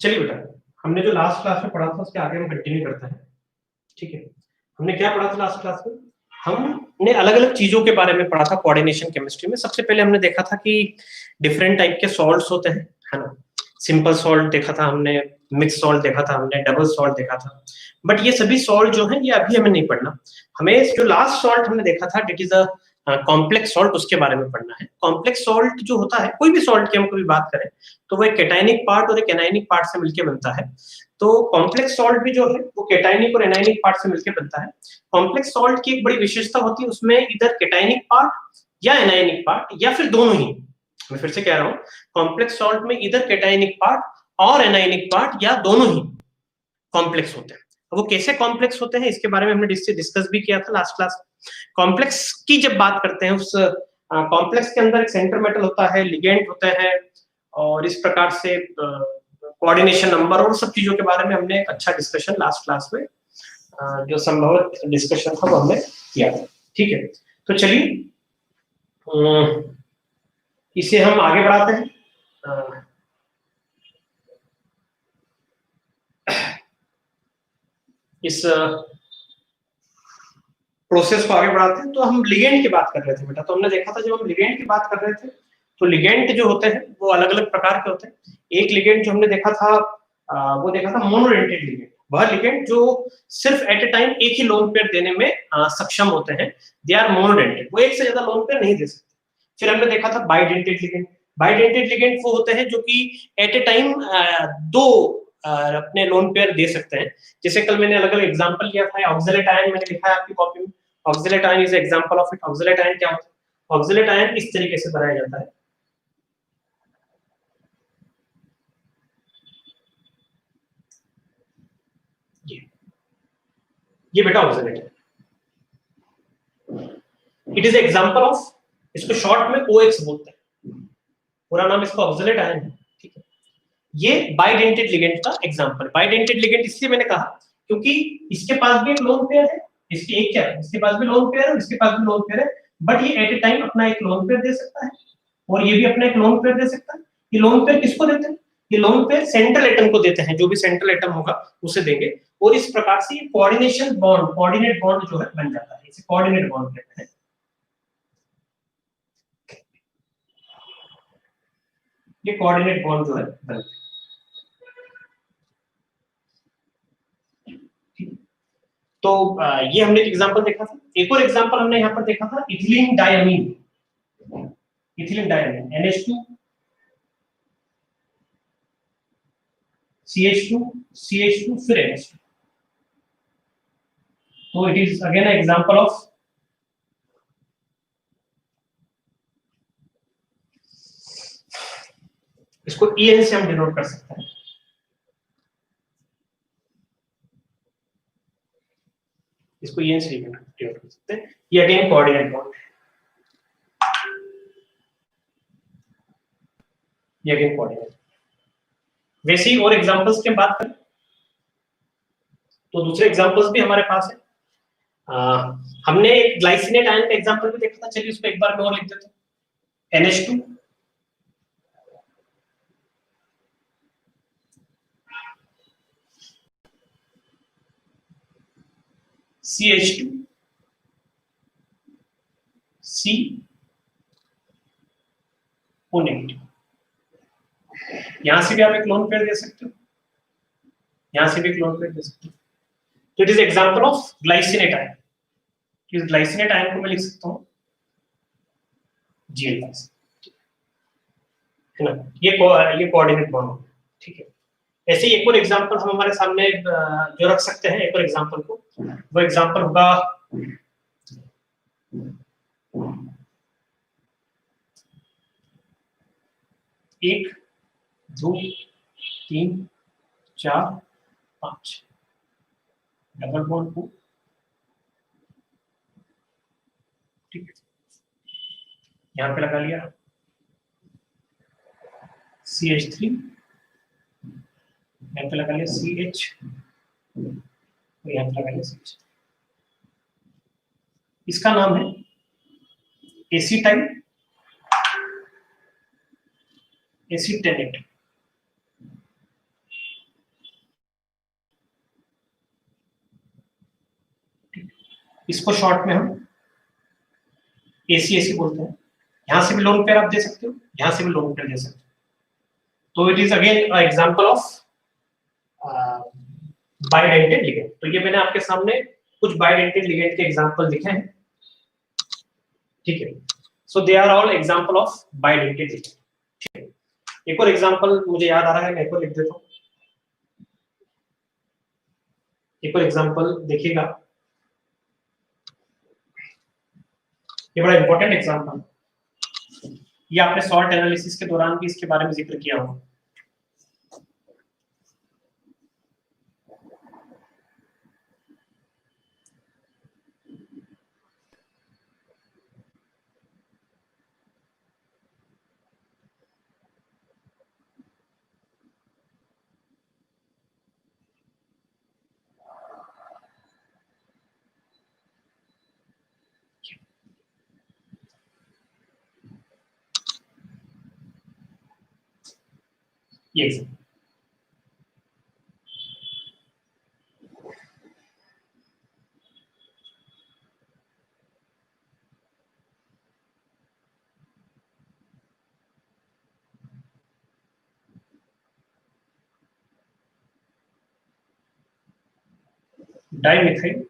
चलिए बेटा, हमने जो लास्ट क्लास में पढ़ा था उसके आगे हम कंटिन्यू करते हैं। ठीक है, हमने क्या पढ़ा था लास्ट क्लास में? हमने अलग अलग चीजों के बारे में पढ़ा था कोऑर्डिनेशन केमिस्ट्री में। सबसे पहले हमने देखा था कि डिफरेंट टाइप के सॉल्ट्स होते हैं, है ना। सिंपल सॉल्ट देखा था हमने, मिक्स सॉल्ट देखा था हमने, डबल सॉल्ट देखा था। बट ये सभी सॉल्ट जो है ये अभी हमें नहीं पढ़ना। हमें जो लास्ट सॉल्ट हमने देखा था that is a complex salt, उसके बारे में पढ़ना है। कॉम्प्लेक्स सॉल्ट जो होता है, कोई भी सॉल्ट की हम कभी बात करें तो वो एक केटाइनिक पार्ट और एक एनाइनिक पार्ट से मिलकर बनता है। तो कॉम्प्लेक्स सॉल्ट भी जो है वो केटाइनिक और एनाइनिक पार्ट से मिलकर बनता है। कॉम्प्लेक्स सॉल्ट की एक बड़ी विशेषता होती है, उसमें इधर केटाइनिक पार्ट या एनाइनिक पार्ट या फिर दोनों ही, मैं फिर से कह रहा हूँ, कॉम्प्लेक्स सॉल्ट में इधर केटाइनिक पार्ट और एनाइनिक पार्ट या दोनों ही कॉम्प्लेक्स होते हैं। वो कैसे कॉम्प्लेक्स होते हैं इसके बारे में हमने डिस्कस भी किया था लास्ट क्लास। कॉम्प्लेक्स की जब बात करते हैं, उस कॉम्प्लेक्स के अंदर एक सेंटर मेटल होता है, लिगेंड होते हैं, और इस प्रकार से कोऑर्डिनेशन नंबर और सब चीजों के बारे में हमने एक अच्छा डिस्कशन लास्ट क्लास में, जो संभवत डिस्कशन था वो हमने किया था। ठीक है, तो चलिए इसे हम आगे बढ़ाते हैं। इस प्रोसेस को आगे बढ़ाते हैं। तो हम लिगेंड की बात कर रहे थे बेटा। तो हमने देखा था जब हम लिगेंड की बात कर रहे थे तो लिगेंड जो होते हैं वो अलग अलग प्रकार के होते हैं। एक लिगेंड जो हमने देखा था वो देखा था मोनोडेंटेड लिगेंड। वह लिगेंड जो सिर्फ एट ए टाइम एक ही लोन पेयर देने में सक्षम होते हैं, दे आर मोनोडेंटेड, वो एक से ज्यादा लोन पेयर नहीं दे सकते। फिर हमने देखा था बाइडेंटेड लिगेंड। बाइडेंटेड लिगेंड वो होते हैं जो कि एट ए टाइम दो अपने लोन पेयर दे सकते हैं। जैसे कल मैंने अलग अलग एग्जांपल लिया था, ऑक्सलेट आयन मैंने लिखा है आपकी कॉपी में। Oxalate ion is example of it. Oxalate ion क्या होता है? ऑक्सलेट आयन इस तरीके से बनाया जाता है। ये बेटा ऑक्सलेट है। इट इज एग्जांपल ऑफ, इसको शॉर्ट में OX बोलते हैं, पूरा नाम इसका ऑक्सलेट आयन है। ठीक है, ये बाइडेंटेड लिगेंड का एग्जांपल। बाइडेंटेड लिगेंड इसलिए मैंने कहा क्योंकि इसके पास भी एक लोन पेयर है, इसके एक क्या है, इसके पास भी लोन पेयर है, इसके पास भी लोन पेयर है, बट ये एट ए टाइम अपना एक लोन पेयर दे सकता है और ये भी अपना एक लोन पेयर दे सकता है। ये लोन पेयर किसको देते हैं? ये लोन पेयर सेंट्रल एटम को देते हैं, जो भी सेंट्रल एटम होगा उसे देंगे। और इस प्रकार से ये कोऑर्डिनेशन बॉन्ड, कोऑर्डिनेट बॉन्ड जो है बन जाता है। इसे कोऑर्डिनेट बॉन्ड कहते हैं। ये कोऑर्डिनेट बॉन्ड जो है बनता है। तो ये हमने एक एग्जांपल देखा था। एक और एग्जांपल हमने यहाँ पर देखा था, ethylene diamine. Ethylene diamine NH2 CH2 CH2 फिर NH2। तो it is again example of इसको EN से हम डिनोट कर सकते हैं। इसको EN से डिनोट कर सकते हैं। ये अगेन कोऑर्डिनेट बॉन्ड है। ये अगेन कोऑर्डिनेट। वैसे ही और एग्जांपल्स की बात करें तो दूसरे एग्जांपल्स भी हमारे पास है। हमने एक ग्लाइसिनेट आयन का एग्जांपल भी देखा था। चलिए उसको एक बार मैं और लिख देता हूं। NH2 CH2 C O negative. यहां से भी आप एक लोन पेयर दे सकते हो, यहां से भी एक लोन पेयर दे सकते हो। तो it is example of glycinate ion. इस ग्लाइसिनेट आयन को मैं लिख सकता हूं Gl, है ना। ये कोऑर्डिनेट बॉन्ड। ठीक है, ऐसे ही एक और एग्जांपल हम हमारे सामने जो रख सकते हैं, एक और एग्जांपल को, वो एग्जांपल होगा 1 2 3 4 5 डबल बॉन्ड 2। ठीक है, यहां पे लगा लिया CH3, यहाँ पे लगा लिया CH, और यहाँ पे लगा लिया CH। इसका नाम है एसीटाइल एसीटेनेट। इसको शॉर्ट में हम ACAC बोलते हैं। यहां से भी लोन पेयर आप दे सकते हो, यहां से भी लोन पेयर दे सकते हो। तो it is again example of bidentate ligand. तो ये मैंने आपके सामने कुछ बाइडेंटेड लिगेंड के एग्जांपल लिखे हैं, ठीक है। So they are all example of bidentate ligand, ठीक है। एक और एग्जांपल मुझे याद आ रहा है, मैं एक और लिख देता हूं। एक और एग्जांपल देखिएगा, ये बड़ा इंपॉर्टेंट एग्जांपल, ये आपने सॉल्ट एनालिसिस के दौरान भी इसके बारे में जिक्र किया होगा। ये डाइमिथाइल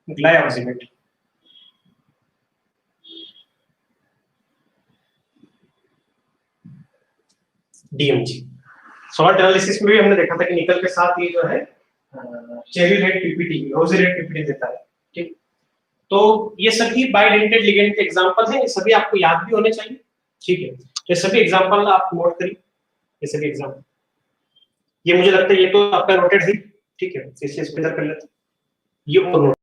ग्लाइऑक्सिमेट, DMG। सॉल्ट एनालिसिस में भी हमने देखा था कि निकल के साथ ये जो है चेरी रेड PPT, रोजी रेड PPT देता है, ठीक। तो ये सभी बाइडेंटेड लिगेंड के एग्जांपल हैं, ये सभी आपको याद भी होने चाहिए, ठीक है। तो ये सभी एग्जांपल आप नोट करिए, ये सभी एग्जांपल, ये मुझे लगता है ये तो आपका नोटेड है, ठीक है। इसे इस पे कर लेते हैं, ये और नोट,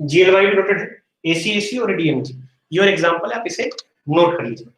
GLY भी नोटेड है, ACAC और DMG, ये और एग्जांपल है, आप इसे नोट कर लीजिए।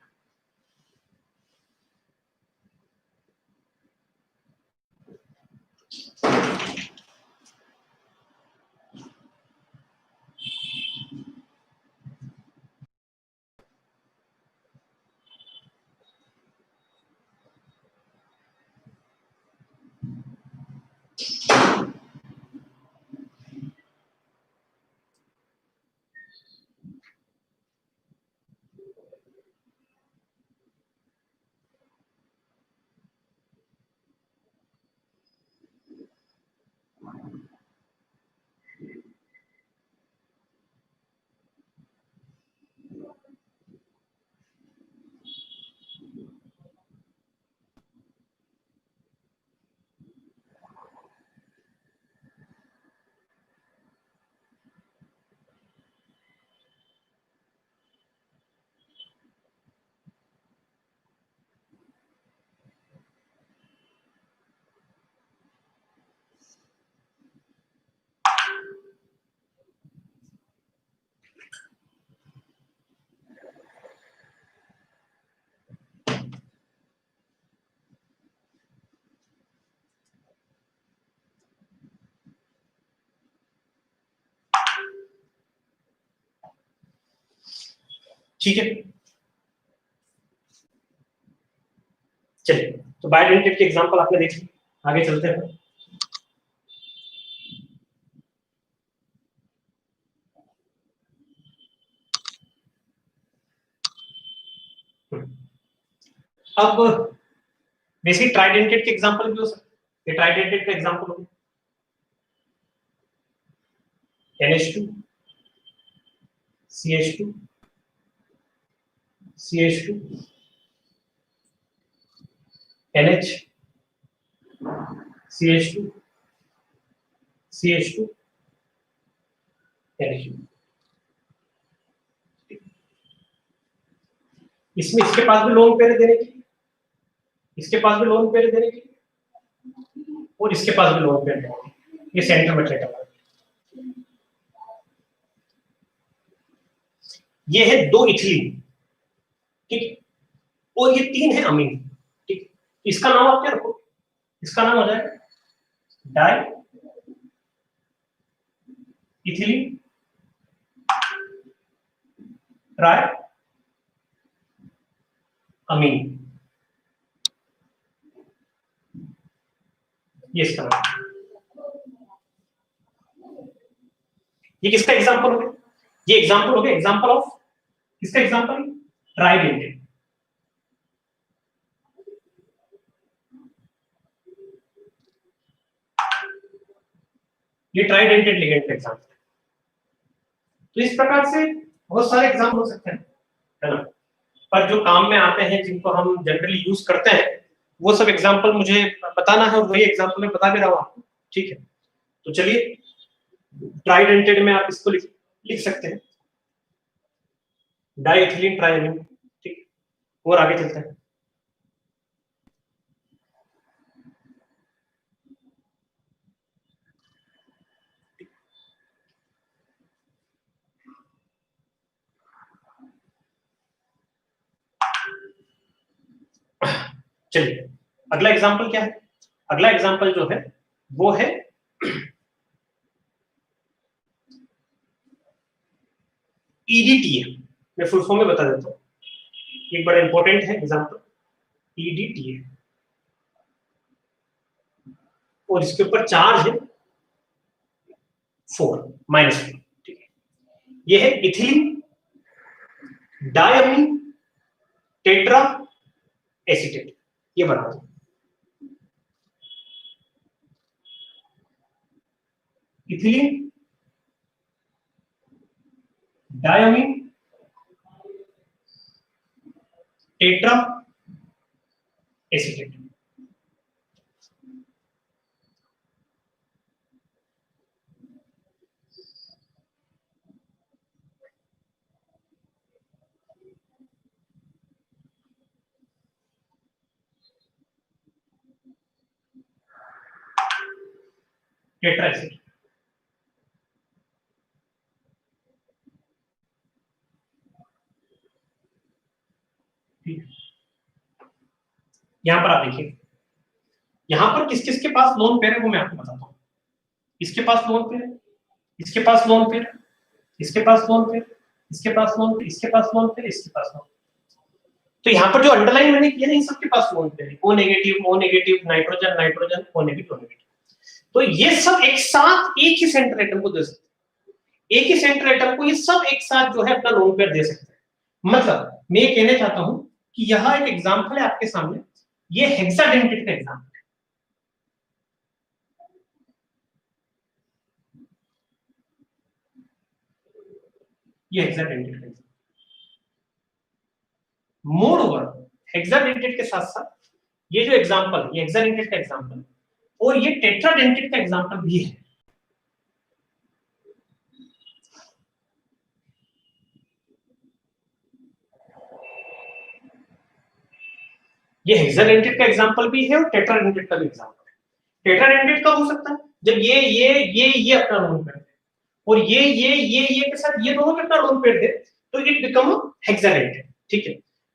ठीक है, चलिए। तो बायोडेंटिटी के एग्जांपल आपने देख लिए, आगे चलते हैं। अब बेसिक ट्राइडेंटेड के एग्जांपल भी हो सकते हैं। ये ट्राइडेंटेड का एग्जांपल हो NH2 CH2 CH2 NH CH2 CH2 NH2। इसमें इसके पास भी लोन पेयर देने की, इसके पास भी लोन पेयर देने की, और इसके पास भी लोन पेयर देने की। ये सेंटर में ट्रेड है, ये है 2 इथिलीन, ठीक, और ये 3 है अमीन, ठीक। इसका नाम आप क्या रखो, इसका नाम हो जाएगा डाई इथिलीन ट्राई अमीन, ये इसका नाम। ये किसका एग्जांपल हो गया? ये एग्जांपल हो गया, एग्जांपल ऑफ किसका एग्जांपल? ट्राइडेंटेड। ये ट्राइडेंटेड लिगेंड का एग्जांपल है। तो इस प्रकार से बहुत सारे एग्जांपल हो सकते हैं, है ना? पर जो काम में आते हैं, जिनको हम जनरली यूज करते हैं, वो सब एग्जांपल मुझे बताना है और वही एग्जांपल मैं बता भी रहा हूं आपको, ठीक है? तो चलिए, ट्राइडेंटेड में आप इसको लिख सकते हैं, डाइएथिलीन ट्राइएमीन, ठीक। और आगे चलते हैं। चलिए, अगला एग्जांपल क्या है? अगला एग्जांपल जो है वो है ईडीटीए। मैं फुल फॉर्म में बता देता हूँ, एक बड़ा इंपॉर्टेंट है एग्जांपल, ईडीटीए। और इसके ऊपर चार्ज है 4 -4, ठीक है? ये है इथिलीन डायमीन टेट्रा एसीटेट, ये बना दो। Ethylene diamine tetra acetate. Tetra acetate, ठीक है? यहां पर आप देखिए, यहां पर किस किस के पास लोन पेयर है वो मैं आपको बताता हूं। इसके पास लोन पेयर है, इसके पास लोन पेयर, इसके पास लोन पेयर, इसके पास लोन पेयर, इसके पास लोन पेयर, इसके पास लोन। तो यहाँ पर जो अंडरलाइन मैंने किया ना, इन सबके पास लोन पेयर है, O negative, nitrogen nitrogen, O negative, O negative. तो ये सब एक साथ एक ही सेंटर एटम को दे सकते हैं, एक ही सेंटर एटम को ये सब एक साथ जो है अपना लोन पेयर दे सकते हैं। मतलब मैं ये कहना चाहता हूं कि यहाँ एक एग्जांपल है आपके सामने, ये हेक्साडेंटेट का एग्जांपल है। ये हेक्साडेंटेट का एग्जांपल, मोर ओवर हेक्साडेंटेट के साथ साथ ये जो एग्जांपल, ये हेक्साडेंटेट का एग्जांपल और ये टेट्राडेंटेट का एग्जांपल भी है। ये हेक्साडेंटेट का एग्जांपल भी है और टेट्राडेंटेट का भी एग्जांपल है। टेट्राडेंटेट कब हो सकता है? जब ये अपना लोन पेयर दे और ये के साथ ये दोनों अपना लोन पेयर दे, तो इट बिकम हेक्साडेंटेट, ठीक है?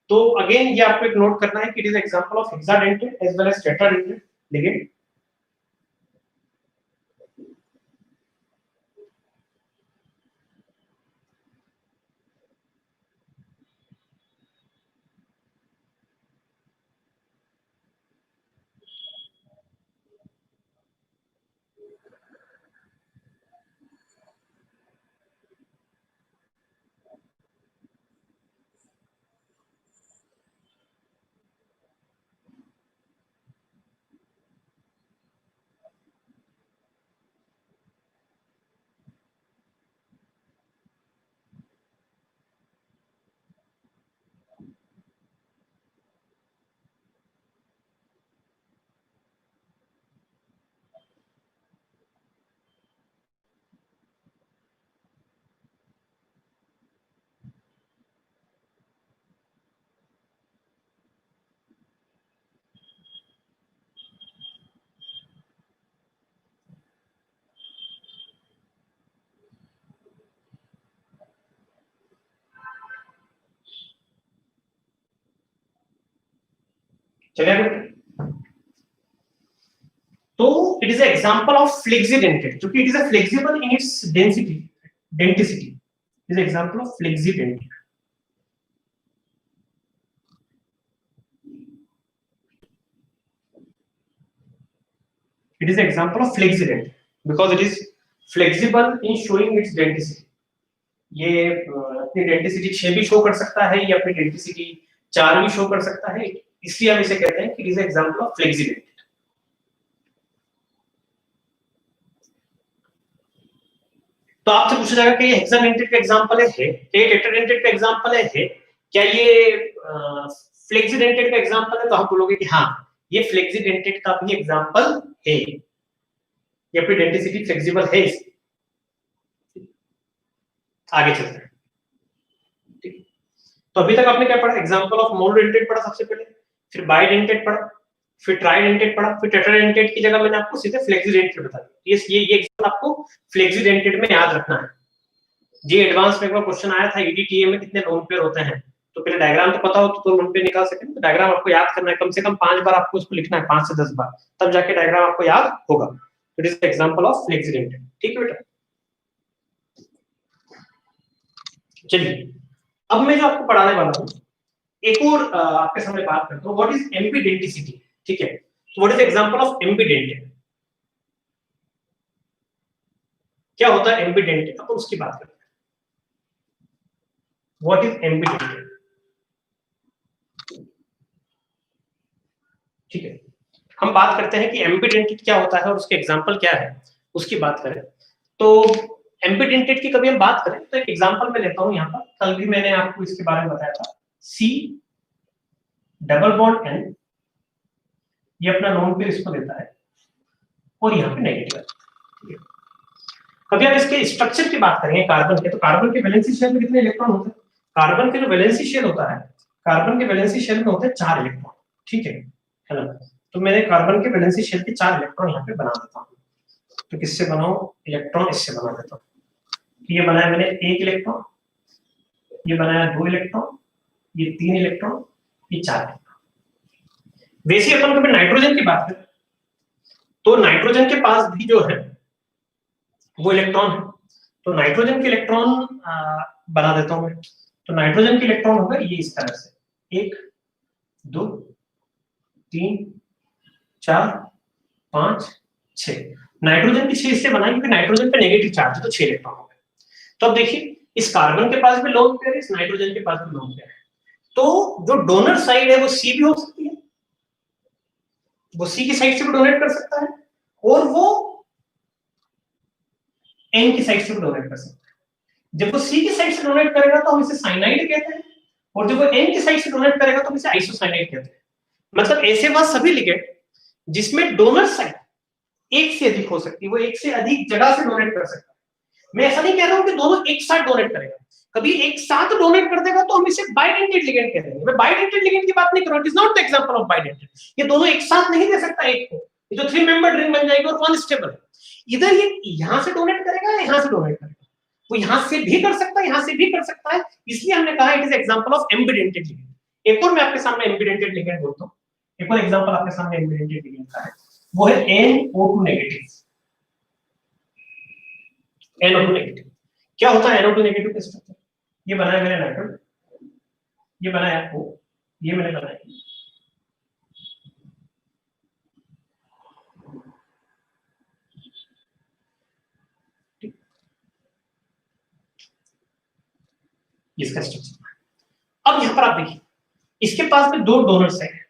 तो अगेन ये आपको एक नोट करना है कि it is example of hexadentate as well as tetradentate ligand. चलिए, तो it is example of flexidentate, क्योंकि it is a flexible in its density is example of flexidentate. It is an example of flexident because it is flexible in showing its density, ये अपनी density 6 भी show कर सकता है, या अपनी density 4 भी शो कर सकता है, इसलिए हम इसे कहते हैं कि it is example of flexibility. तो आपसे पूछा जाएगा कि ये हेक्साडेंटेड का एग्जांपल है, ये टेट्राडेंटेड का एग्जांपल है, क्या ये फ्लेक्सिडेंटेड का एग्जांपल है? तो हम बोलोगे कि हाँ, ये फ्लेक्सिडेंटेड का भी एग्जांपल है, ये अपनी डेंसिटी फ्लेक्सिबल है। आगे चलते हैं, ठीक। तो अभी तक आपने क्या पढ़ा? एग्जांपल ऑफ मोनोडेंटेड पढ़ा सबसे पहले, फिर बाइडेंटेड पढ़ा, फिर ट्राइडेंटेड पढ़ा, फिर टेट्राडेंटेड की जगह मैंने आपको सीधे फ्लेक्सिडेंटेड बता दिया। ये एग्जांपल आपको फ्लेक्सिडेंटेड में याद रखना है। जी एडवांस में क्वेश्चन आया था ईडीटीए में कितने लोन पेयर होते हैं, तो पहले डायग्राम तो पता हो तो लोन पेयर निकाल सके, तो डायग्राम आपको याद करना है, कम से कम 5 बार आपको इसको लिखना है, 5 से 10 बार, तब जाके डायग्राम आपको याद होगा। इट इज एग्जांपल ऑफ फ्लेक्सिडेंटेड, ठीक है बेटा। चलिए अब मैं जो आपको पढ़ाने वाला हूँ एक और आपके सामने बात करता हूँ, व्हाट इज एम्बीडेंटिसिटी, ठीक है। तो व्हाट इज एग्जांपल ऑफ एम्बीडेंटेड, क्या होता है एम्बीडेंटेड, तो उसकी बात करते हैं। व्हाट इज एम्बीडेंटेड, ठीक है। हम बात करते हैं कि एम्बीडेंटेड क्या होता है और उसके एग्जांपल क्या है, उसकी बात करें। तो एम्बीडेंटेड की कभी हम बात करें तो एक एग्जांपल मैं लेता हूं यहाँ पर, कल भी मैंने आपको इसके बारे में बताया था, C डबल बॉन्ड N, ये अपना लोन पेयर इसको देता है और यहाँ पे नेगेटिव है। कभी आप इसके स्ट्रक्चर की बात करेंगे कार्बन के, तो कार्बन के वैलेंसी शेल में कितने इलेक्ट्रॉन होते हैं? कार्बन के जो वैलेंसी शेल होता है, कार्बन के वैलेंसी शेल में होते हैं 4 इलेक्ट्रॉन, ठीक है ना। तो मैंने कार्बन के वैलेंसी शेल के 4 इलेक्ट्रॉन यहाँ पे बना देता हूँ। तो किससे बनाऊं? इलेक्ट्रॉन इससे बना देता हूँ। तो ये बनाया मैंने 1 इलेक्ट्रॉन, ये बनाया 2 इलेक्ट्रॉन, ये 3 इलेक्ट्रॉन, ये 4 इलेक्ट्रॉन। वैसे अपन कभी नाइट्रोजन की बात करें तो नाइट्रोजन के पास भी जो है वो इलेक्ट्रॉन है, तो नाइट्रोजन के इलेक्ट्रॉन बना देता हूं मैं। तो नाइट्रोजन के इलेक्ट्रॉन होगा ये इस तरह से, 1 2 3 4 5 6। नाइट्रोजन की 6 इससे बना क्योंकि नाइट्रोजन पे नेगेटिव चार्ज है, तो 6 इलेक्ट्रॉन हो गए। तो अब देखिए इस कार्बन के पास भी लोन पेयर है, इस नाइट्रोजन के पास भी लोन पेयर है, तो जो डोनर साइड है वो सी भी हो सकती है, वो सी की साइड से भी डोनेट कर सकता है, और वो एन की साइड से भी डोनेट कर सकता है। जब वो सी की साइड से डोनेट करेगा तो हम इसे साइनाइड कहते हैं, और जब वो एन की साइड से डोनेट करेगा तो हम इसे आइसोसाइनाइड कहते हैं। मतलब ऐसे वह सभी लिगेंड जिसमें डोनर साइड एक से अधिक हो सकती है, वो एक से अधिक जगह से डोनेट कर सकता है। मैं ऐसा नहीं कह रहा हूं कि दोनों एक साथ डोनेट करेगा, कभी एक साथ डोनेट कर देगा तो हम इसे बाइडेंटेड लिगेंड कह देंगे। मैं बाइडेंटेड लिगेंड की बात नहीं कर रहा हूं, it is not the example of bidentate. ये दोनों एक साथ नहीं दे सकता एक को, ये जो 3 मेंबर रिंग बन जाएगी और 1 स्टेबल है, इधर ये यहां से डोनेट करेगा या यहां से डोनेट करेगा, वो यहां से भी कर सकता है, यहां से भी कर सकता है, इसलिए हमने कहा it is example of ambidentate ligand. एक और मैं आपके सामने एम्बिडेंटेड लिगेंड बोलता हूं, एक और एग्जांपल आपके सामने एम्बिडेंटेड लिगेंड का है, वो है NO2 नेगेटिव। NO2 नेगेटिव क्या होता है? NO2 नेगेटिव का स्ट्रक्चर ये बनाया मैंने नाइट्रोजन, ये बनाया O, ये मैंने बनाया, इसका स्ट्रक्चर। अब यहां पर आप देखिए इसके पास में 2 डोनर्स हैं,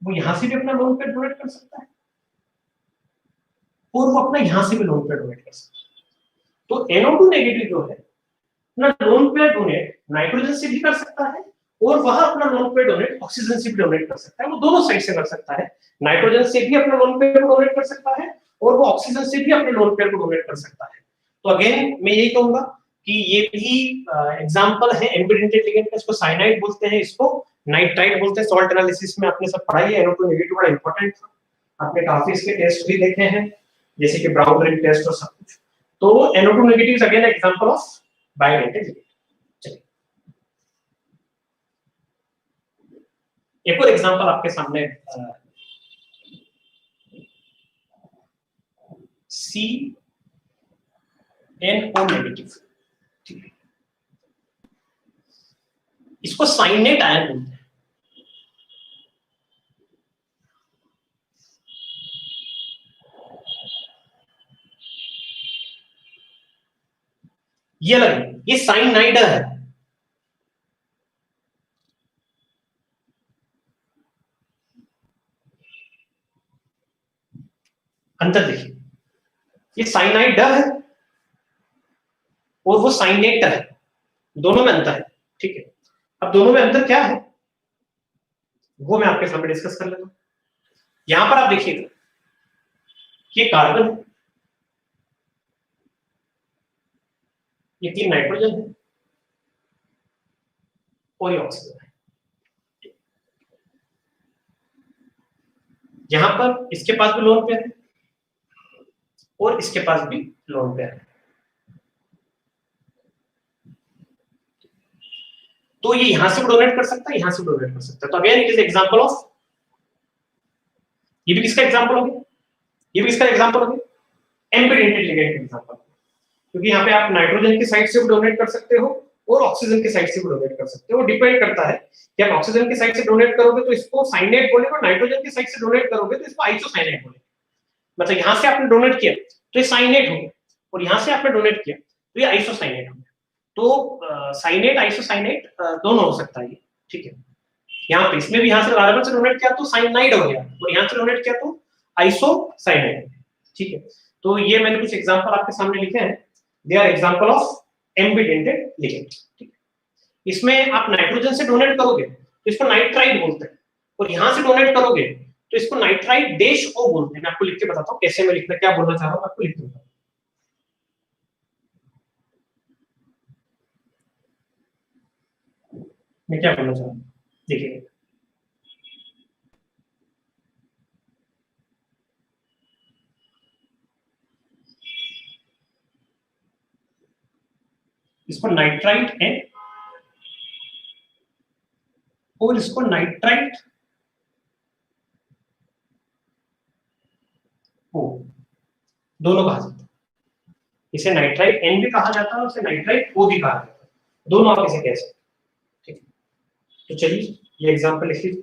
वो यहां से भी अपना लोन पेयर डोनेट कर सकता है और वो अपना यहां से भी लोन पेयर डोनेट कर सकता है। तो NO2 नेगेटिव जो है ना, लोन पेयर डोनेट नाइट्रोजन से भी कर सकता है और वह अपना लोन पेयर डोनेट ऑक्सीजन से भी डोनेट कर सकता है, वो दोनों साइड से कर सकता है। नाइट्रोजन से भी अपना लोन पेयर को डोनेट कर सकता है और वो ऑक्सीजन से भी अपने लोन पेयर को डोनेट कर सकता है। तो अगेन मैं यही कहूंगा कि ये भी एग्जांपल है एम्बिडेंटेड लिगेंड का, इसको साइनाइड बोलते हैं, इसको नाइट्राइट बोलते हैं। सॉल्ट एनालिसिस में आपने सब पढ़ा है, NO2 नेगेटिव बड़ा इंपॉर्टेंट था, आपने काफी इसके टेस्ट भी देखे हैं जैसे कि ब्राउन रिंग टेस्ट और सब कुछ। तो NO2 negative is again example of bidentate ligand. एक और एग्जांपल आपके सामने CNO नेगेटिव, ठीक है, इसको साइनेट आयन बोलते हैं। ये अलग है, ये साइनाइड है। अंतर देखिए, ये साइनाइड है और वो साइनेट है, दोनों में अंतर है। ठीक है, अब दोनों में अंतर क्या है वो मैं आपके सामने डिस्कस कर लेता हूं। यहां पर आप देखिएगा, ये कार्बन है, ये 3 नाइट्रोजन है और ये ऑक्सीजन है। यहां पर इसके पास भी लोन पेयर है और इसके पास भी लोन पेयर है। तो ये यहां से डोनेट कर सकता है, यहां से डोनेट कर सकता है। तो again it is example of, ये भी किसका एग्जांपल हो गया, ये भी किसका एग्जांपल हो गया, एम्पिडेंटेड लिगेंड का एग्जांपल। क्योंकि यहाँ पे आप नाइट्रोजन की साइड से भी डोनेट कर सकते हो और ऑक्सीजन की साइड से भी डोनेट कर सकते हो। डिपेंड करता है कि आप ऑक्सीजन की साइड से डोनेट करोगे तो इसको साइनेट बोलेगा, और नाइट्रोजन की साइड से डोनेट करोगे तो इसको आइसोसाइनेट बोलेगा। मतलब यहाँ से आपने डोनेट किया तो ये साइनेट हो गया, और यहाँ से आपने डोनेट किया तो ये आइसोसाइनेट हो गया। तो साइनेट आइसोसाइनेट दोनों हो सकता है ये। ठीक है, यहाँ पे इसमें भी यहाँ से कार्बन से डोनेट किया तो साइनाइड हो गया, और यहाँ से डोनेट किया तो आइसोसाइनेट। ठीक है, तो ये मैंने कुछ एग्जांपल आपके सामने लिखे हैं, they are example of ambidentate ligand. इसमें आप नाइट्रोजन से डोनेट करोगे तो इसको नाइट्राइड बोलते हैं, और यहां से डोनेट करोगे तो इसको नाइट्राइड डैश ओ बोलते हैं। मैं आपको लिख के बताता हूँ कैसे, मैं लिखना क्या बोलना चाह रहा हूँ आपको लिख दूंगा। मैं क्या बोलना चाह रहा हूँ देखिए, इसको नाइट्राइट है और इसको नाइट्राइट ओ, दोनों कहा जाता है। इसे नाइट्राइट एन भी कहा जाता है और इसे नाइट्राइट ओ भी कहा जाता है, दोनों आप इसे कह सकते हैं। ठीक है, तो चलिए ये एग्जांपल लिख लीजिए।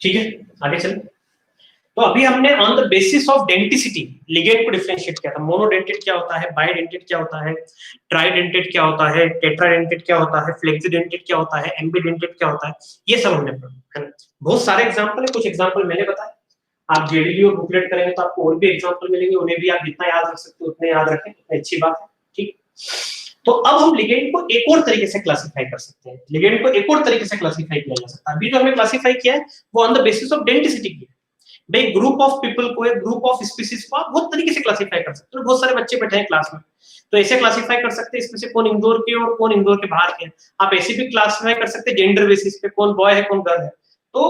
ठीक है, आगे चलें। तो अभी हमने on the basis of denticity ligand को डिफरेंशिएट किया था। मोनोडेंटेड क्या होता है, बाइडेंटेड क्या होता है, ट्राइडेंटेड क्या होता है, टेट्राडेंटेड क्या होता है, फ्लेक्सिडेंटेड क्या होता है, एम्बिडेंटेड क्या होता है, ये सब हमने पढ़ा है ना। बहुत सारे एग्जांपल है, कुछ एग्जांपल मैंने बताए। आप जेडीली और बुकलेट करेंगे तो आपको और भी एग्जांपल मिलेंगे, उन्हें भी आप जितना याद रख सकते हो उतने याद रखें, अच्छी बात है। ठीक, तो अब हम लिगेंड को एक और तरीके से क्लासिफाई कर सकते हैं। लिगेंड को एक और तरीके से क्लासिफाई किया जा सकता है। अभी जो हमने क्लासिफाई किया है वो on the basis of denticity किया। भाई ग्रुप ऑफ पीपल को, एक ग्रुप ऑफ स्पीसीज को आप बहुत तरीके से क्लासिफाई कर सकते हो। बहुत सारे बच्चे बैठे हैं क्लास में, तो ऐसे क्लासिफाई कर सकते हैं इसमें से कौन इंदौर के और कौन इंदौर के बाहर के हैं। आप ऐसे भी क्लासिफाई कर सकते हैं जेंडर बेसिस पे, कौन बॉय है कौन गर्ल है। तो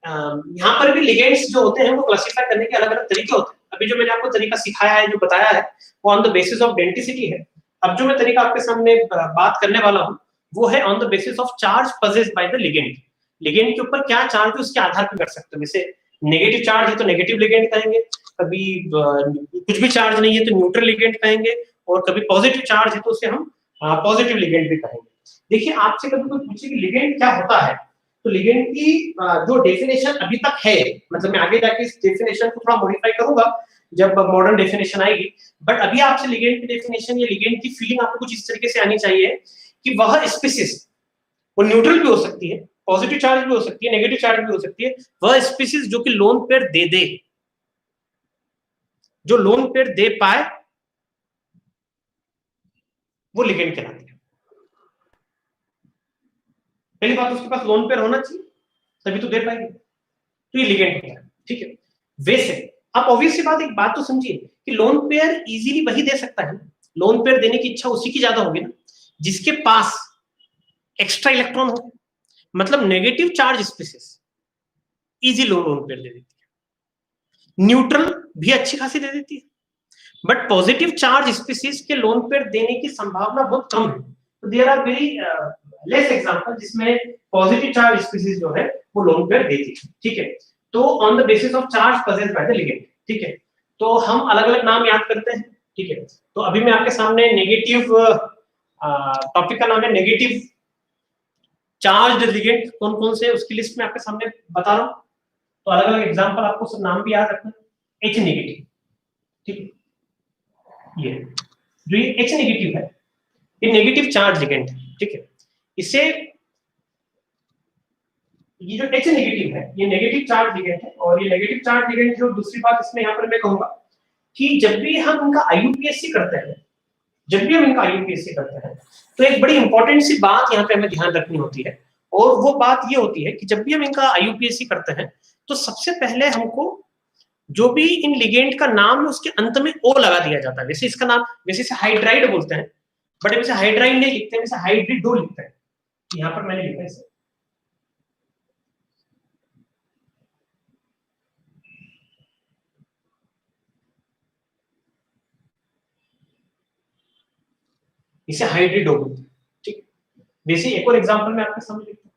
यहाँ पर भी लिगेंड्स जो होते हैं वो क्लासिफाई करने के अलग अलग तरीके होते हैं। अभी जो मैंने आपको तरीका सिखाया है, जो बताया है, वो on the basis of denticity है। अब जो मैं तरीका आपके सामने बात करने वाला हूँ वो है on the basis of charge possessed by the ligand. Ligand के ऊपर क्या चार्ज है उसके आधार पर कर सकते हो। जैसे नेगेटिव चार्ज है तो नेगेटिव लिगेंड कहेंगे, कभी कुछ भी चार्ज नहीं है तो न्यूट्रल लिगेंड कहेंगे, और कभी पॉजिटिव चार्ज है तो उसे हम पॉजिटिव लिगेंड भी कहेंगे। देखिए आपसे कभी कोई पूछे कि लिगेंड क्या होता है, तो लिगेंड की जो डेफिनेशन अभी तक है, मतलब मैं आगे जाके इस डेफिनेशन को थोड़ा मॉडिफाई करूंगा जब मॉडर्न डेफिनेशन आएगी, बट अभी आपसे लिगेंड की डेफिनेशन या लिगेंड की फीलिंग आपको कुछ इस तरीके से आनी चाहिए कि वह स्पीसीज, वो न्यूट्रल भी हो सकती है, पॉजिटिव चार्ज भी हो सकती है, नेगेटिव चार्ज भी हो सकती है, वह स्पीसीज जो कि लोन पेयर दे दे, जो लोन पेयर दे पाए, वो लिगेंड कहलाती है। पहली बात उसके पास लोन पेयर होना चाहिए, तभी तो दे पाएगी, तो ये लिगेंड होता है। ठीक है, वैसे आप ऑब्वियस सी बात, एक बात तो समझिए कि लोन पेयर इजीली वही दे सकता है, लोन पेयर देने की इच्छा उसी की ज्यादा होगी ना जिसके पास एक्स्ट्रा इलेक्ट्रॉन हो। मतलब negative charge species easy lone pair दे देती है, न्यूट्रल भी अच्छी खासी दे देती है, बट पॉजिटिव चार्ज स्पीसीज के लोन पेयर देने की संभावना बहुत कम है। तो there are very less example जिसमें पॉजिटिव चार्ज स्पीसीज जो है वो लोन पेयर देती है, ठीक है। तो on the basis of charge present by the ligand, ठीक है। तो हम अलग अलग नाम याद करते हैं, ठीक है। तो अभी मैं आपके सामने नेगेटिव टॉपिक का नाम है नेगेटिव चार्ज लिगेंड, कौन कौन से उसकी लिस्ट में आपके सामने बता रहा हूं। तो अलग अलग एग्जांपल आपको सब नाम भी याद रखना है। एच नेगेटिव, ठीक है, ये जो ये एच नेगेटिव है ये नेगेटिव चार्ज लिगेंड है, ठीक है। इसे ये जो एच नेगेटिव है ये नेगेटिव चार्ज लिगेंड है, और ये नेगेटिव चार्ज लिगेंड जो दूसरी बात इसमें यहाँ पर मैं कहूंगा कि जब भी हम इनका आईयूपीएससी करते हैं, जब भी हम इनका आईयूपीएससी करते हैं तो एक बड़ी इंपॉर्टेंट सी बात यहाँ पे हमें ध्यान रखनी होती है, और वो बात ये होती है कि जब भी हम इनका आईयूपीएससी करते हैं तो सबसे पहले हमको जो भी इन लिगेंड का नाम है उसके अंत में ओ लगा दिया जाता है। वैसे इसका नाम वैसे इसे हाइड्राइड बोलते हैं, बट वैसे हाइड्राइड नहीं लिखते हैं, वैसे हाइड्रिडो लिखते हैं। यहाँ पर मैंने लिखा है इसे, इसे हाइड्रिडो बोलते हैं, ठीक। वैसे एक और एग्जांपल मैं आपके सामने लिखता हूँ,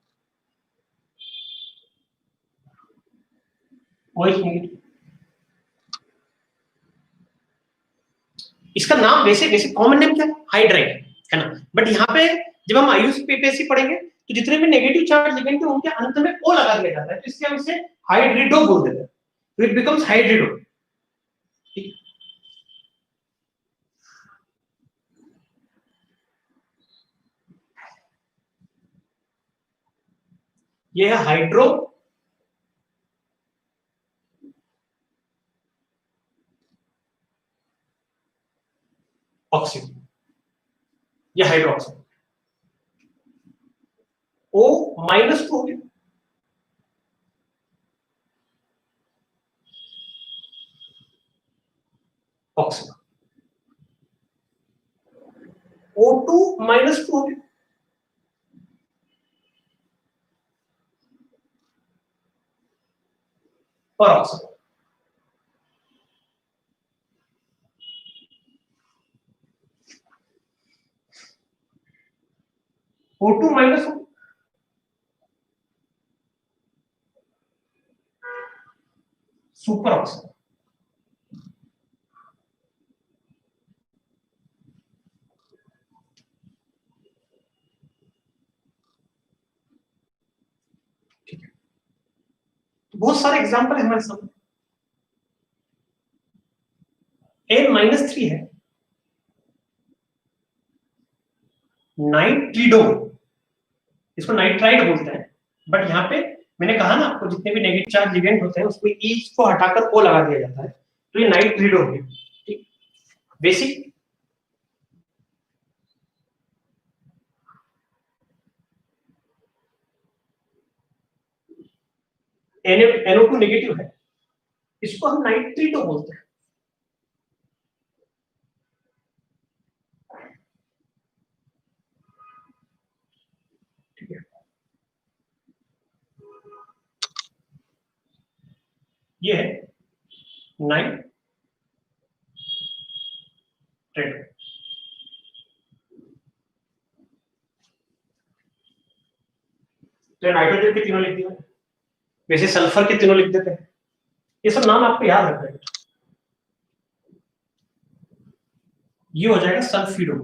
इसका नाम वैसे वैसे कॉमन नेम क्या है, हाइड्राइड है ना, बट यहाँ पे जब हम आईयूपीएससी पढ़ेंगे तो जितने भी नेगेटिव चार्ज लिगेंड है उनके अंत में ओ लगा दिया जाता है, तो इसलिए हम इसे हाइड्रिडो बोल देते हैं, तो इट बिकम्स हाइड्रिडो, ठीक। ये है हाइड्रो ऑक्सीड, ये हाइड्रोक्साइड ओ माइनस टू हो गया, ऑक्सीड O2 माइनस टू हो गया, और oxide O2 minus super oxide, ठीक है। तो बहुत सारे एग्जांपल है हमारे सामने। N-3 है नाइट्रिडो, इसको नाइट्राइड बोलते हैं, बट यहाँ पे मैंने कहा ना आपको जितने भी नेगेटिव चार्ज लिगेंड होते हैं उसमें ई को हटाकर ओ लगा दिया जाता है, तो ये नाइट्रिडो हो गया, ठीक। बेसिक NO2 नेगेटिव है, इसको हम नाइट्रिडो बोलते हैं, ठीक है। ये है नाइट्रेट, तो नाइट्रोजन के तीनों लिख दिए, वैसे सल्फर के तीनों लिख देते हैं, ये सब नाम आपको याद रखना है। ये हो जाएगा सल्फिडो,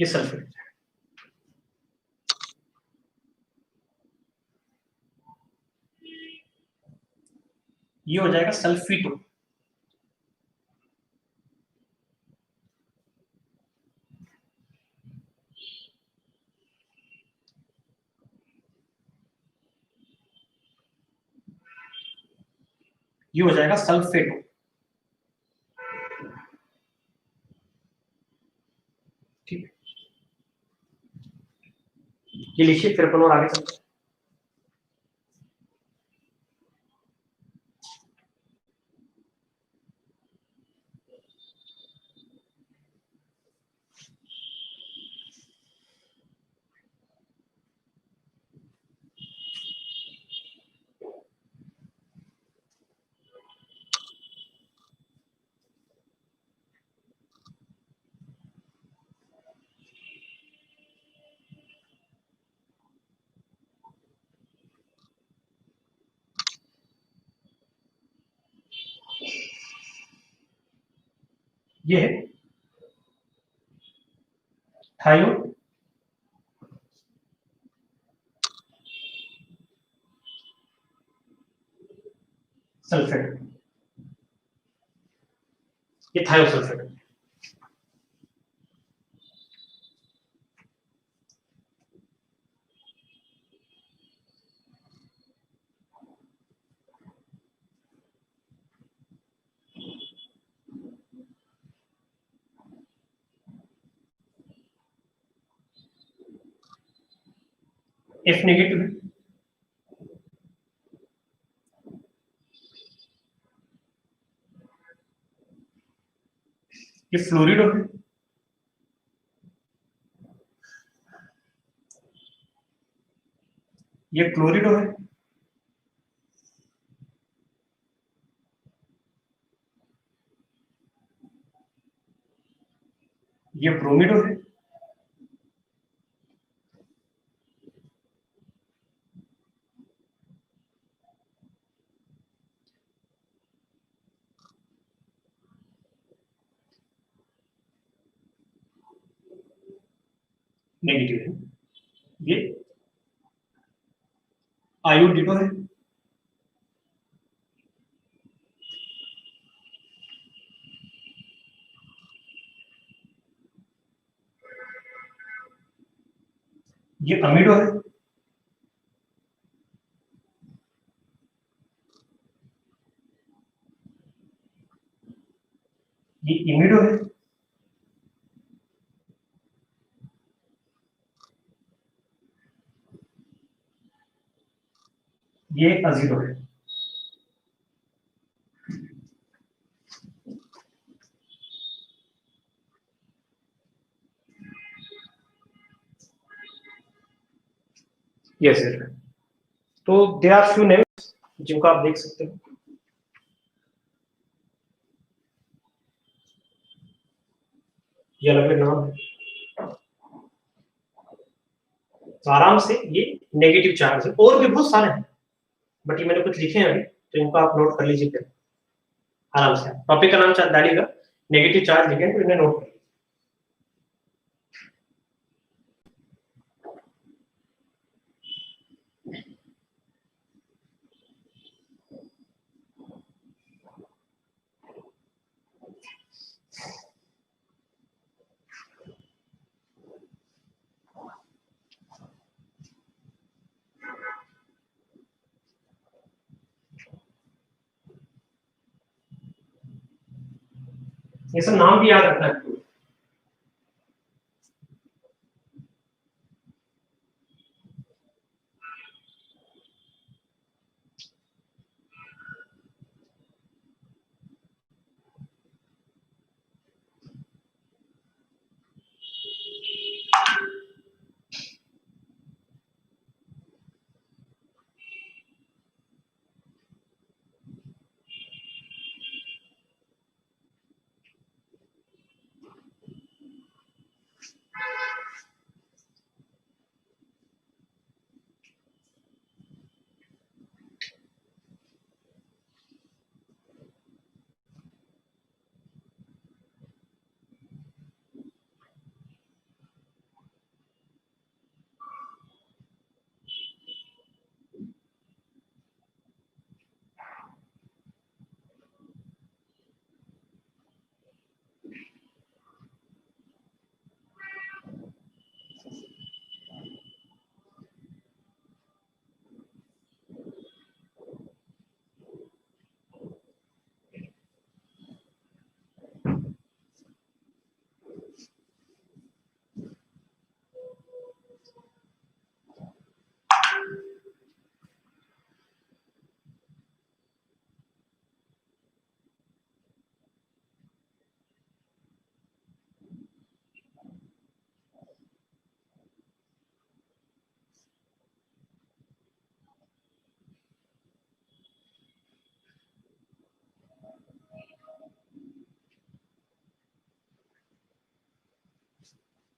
ये सल्फिड, ये हो जाएगा सल्फिटो, ये हो जाएगा सल्फेटो, ठीक है। ये लिखिए फिर अपन और आगे चलते हैं। ये है थायो सल्फेट, ये थायोसल्फेट। एफ नेगेटिव है, ये फ्लोरिडो है, ये क्लोरिडो है, ये ब्रोमिडो है, नेगेटिव है, ये आयोडीडो है, ये अमीडो है, ये इमिडो है, ये अजीडो है। Yes sir. तो देयर आर फ्यू नेम्स जिनको आप देख सकते हो, ये अलग अलग नाम है, तो आराम से ये नेगेटिव चार्ज है, और भी बहुत सारे हैं बट ये मैंने कुछ लिखे हैं अभी, तो इनको आप नोट कर लीजिए फिर आराम से। टॉपिक का नाम डालिएगा, नेगेटिव चार्ज लिखें तो इन्हें नोट कर। ये सब नाम भी याद रखना है।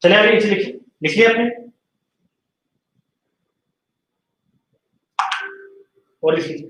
चले आगे नीचे लिखिए, लिख लिया आपने और लिख लीजिए।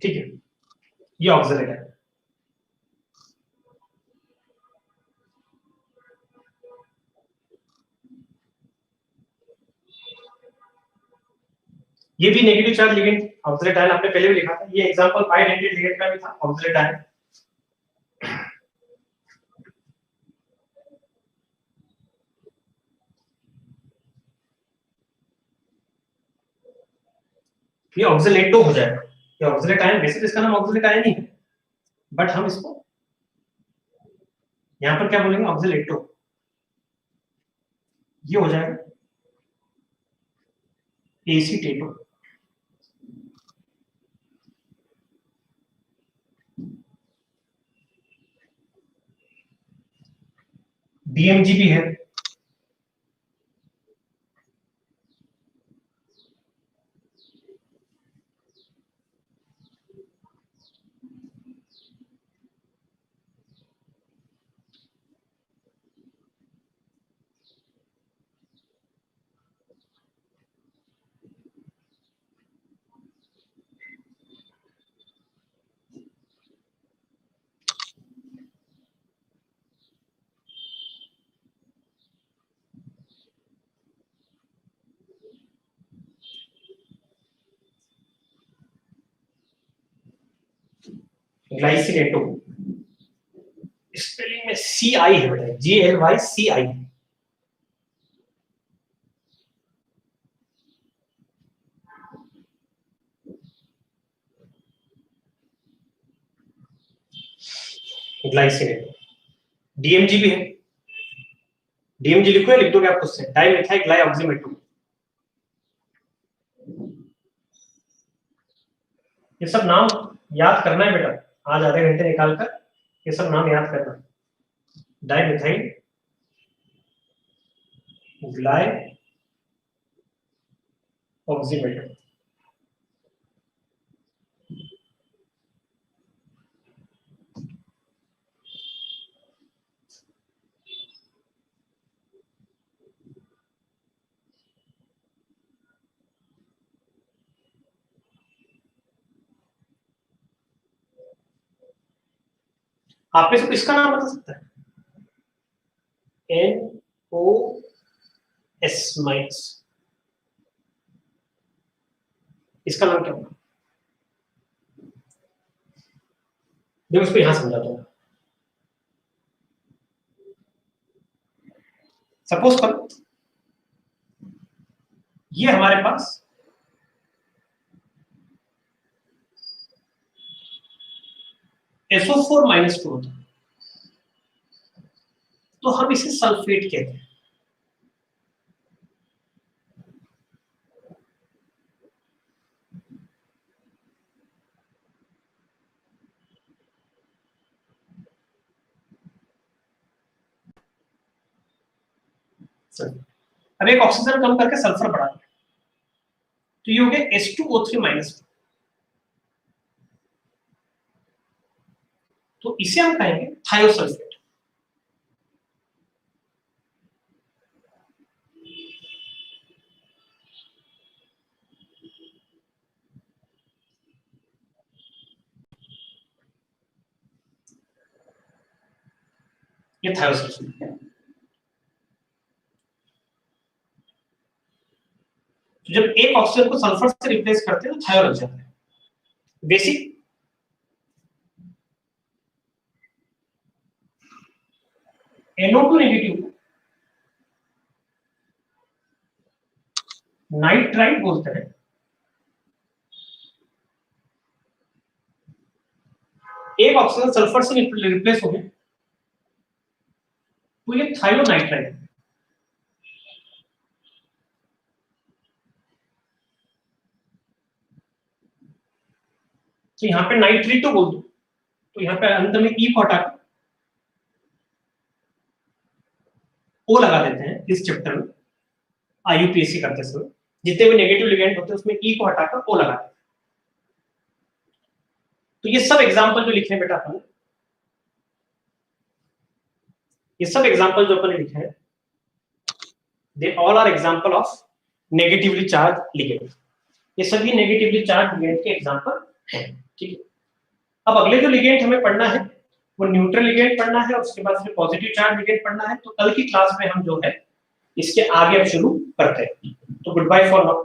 ठीक है, ये ऑक्सिलेट है। ये भी negative charge ligand oxalate ion आपने पहले भी लिखा था, ये एग्जांपल बाइडेंटेड लिगेंड का भी था ऑक्सिलेट आयन। ये ऑक्सिलेटो हो जाएगा, ये ऑक्सिलेट आयन, वैसे तो इसका नाम ऑक्सिलेट आयन ही है, बट हम इसको यहां पर क्या बोलेंगे, ऑक्सिलेटो। ये हो जाएगा एसीटेटो। डीएमजी भी है, ग्लाइसिनेटो, स्पेलिंग में सी आई है बेटा, GLYCI। ग्लाइसिनेटो, डीएमजी भी है, डीएमजी लिखो या लिख दोगे आप खुद से, डाइमिथाइल ग्लाइऑक्सीमेटो। ये सब नाम याद करना है बेटा, आज आधे घंटे निकालकर ये सब नाम याद करना। डाइमिथाइल ग्लाइऑक्सीमेटो। आप में से किसका नाम बता सकता है? NOS माइनस, इसका नाम क्या होगा? मैं उसको यहां समझाता हूँ। सपोज करो ये हमारे पास SO4-2 होता है, तो हम इसे सल्फेट कहते हैं। अब एक ऑक्सीजन कम करके सल्फर बढ़ा दिया, तो ये हो गया H2O3-, तो इसे हम कहेंगे थायोसल्फेट। ये थायोसल्फेट है। तो जब एक ऑक्सीजन को सल्फर से रिप्लेस करते हैं तो थायो लग जाता है। बेसिक NO2 नेगेटिव नाइट्राइट बोलते हैं। एक ऑक्सीजन सल्फर से रिप्लेस हो गया तो ये थायोनाइट्राइट। तो यहाँ पे नाइट्रेटो बोल दो, तो यहाँ पे अंत में ई को हटा ओ लगा देते हैं इस चैप्टर में। आईयूपीएससी करते समय जितने भी नेगेटिव लिगेंड होते हैं उसमें ई को हटाकर ओ लगा देते हैं। तो ये सब एग्जांपल जो लिखे हैं बेटा अपन, ये सब एग्जांपल जो अपन लिखे हैं, they all are example of negatively charge ligand. ये सभी नेगेटिवली चार्ज लिगेंड के एग्जांपल हैं। ठीक है, अब अगले जो लिगेंड हमें पढ़ना है वो न्यूट्रल लिगेंड पढ़ना है, उसके बाद फिर पॉजिटिव चार्ज लिगेंड पढ़ना है। तो कल की क्लास में हम जो है इसके आगे अब शुरू करते हैं। तो गुड बाय फॉर नाउ।